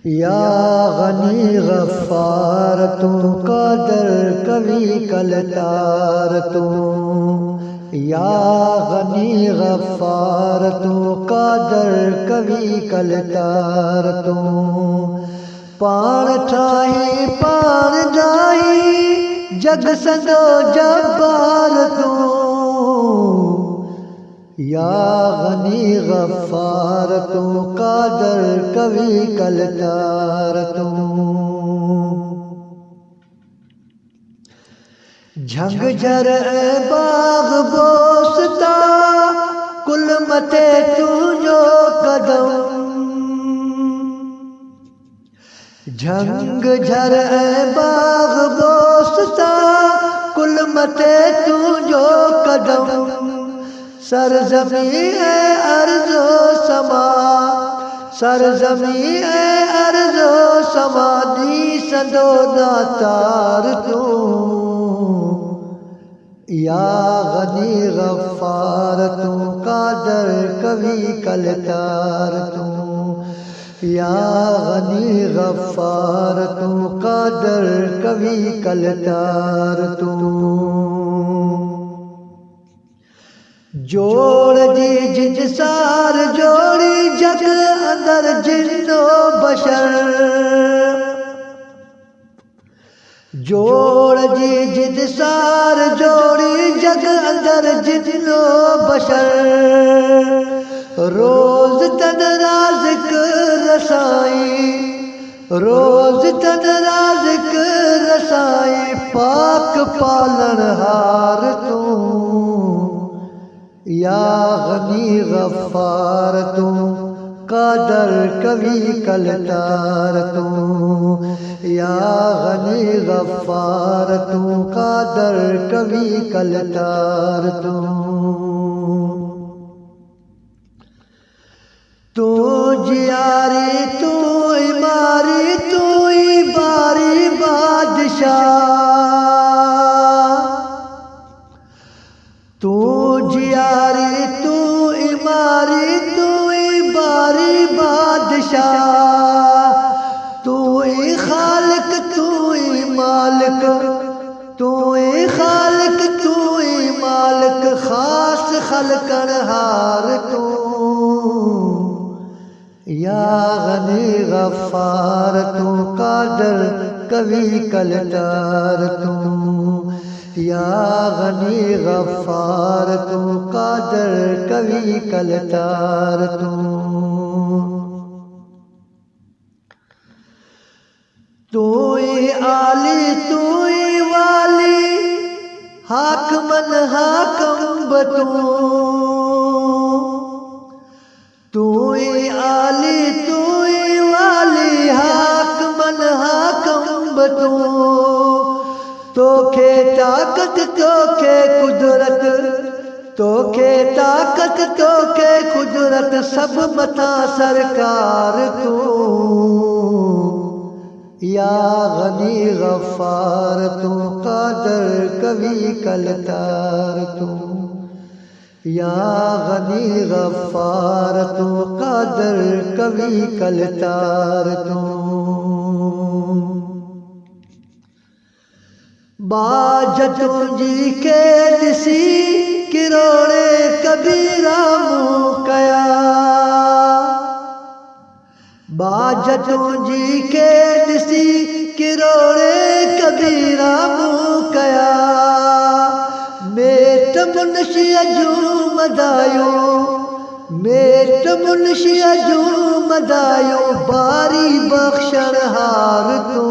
या गनी गफ्फार तू कादर कवी कलतार तू, या गनी गफ्फार तू कादर कवी कलतार तू। पाण ठाही पाण जाई जग सदो जब्बार तू, या गनी गफ्फार तू कादर कवी कलतार तू। झंझर बाग बोसता कुल मते तुझो कदम, झंझर बाग बोसता कुल मते तुझो कदम। सरज़मी अर्ज़ो समा, सरज़मी अर्ज़ो समा दी सदो नातार तू, या गनी गफ्फार तू कादर कवी कलतार तू, या गनी गफ्फार तू कादर कवी कलतार तू। जोड़ जी जिज सार जोड़ी जग अंदर जिन्नो बशर, जोड़ जी जिज सार जोड़ी जग अंदर जिन्नो बशर। रोज तन राज़िक रसाई, रोज तन राज़िक रसाई पाक पालन हार तू, या गनी गफ्फार तू कादर कवी कलतार तू, या गनी गफ्फार तू कादर कवी कलतार तू। तू जियारी तू इमारी तू बारी बादशाह, तू जियारी तू इमारी तू बारी बादशाह। तू खालिक तू मालिक, तू खालिक तू मालिक खास खलकन हार तू, या गनी गफ्फार तू कादर कवी कलतार तू, या गनी गफ्फार तू कादर कवी कलतार तू। तू आली तू वाली हाकमन हाकम बतू, तू आली तू वाली हाकमन हाकम बतू। तोखे ताकत तोखे कुदरत, तोखे ताकत तोखे कुदरत सब मथा सरकार तू, या गनी गफ्फार तू कादर कवी कलतार तू, या गनी गफ्फार तू कादर कवी कलतार तू। बाज तुझी के दिसी किरोड़े कबीरा मुँह कया, बाज तुझी के दिसी किरोड़े कबीरा मुँह कया। मेट मुनशी अजू मदायो, मेट मुनशी अजू मदायो बारी बख्शण हार तू,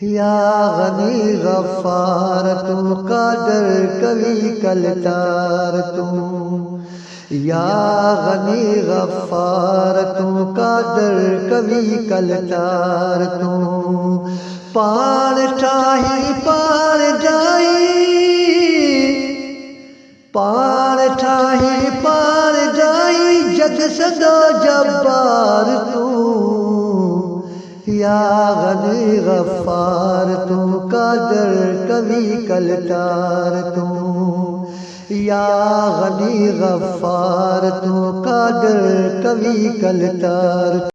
या गनी गफ्फार तू कादर कवी कलतार तू, या गनी गफ्फार तू कादर कवी कलतार तू। पाण ठाही पाण जाई, पाण ठाही पाण जाई जग सदो जब्बार तू, या गनी गफ्फार तू कादर कवी कलतार तू, या गनी गफ्फार तू कादर कवी कलतार।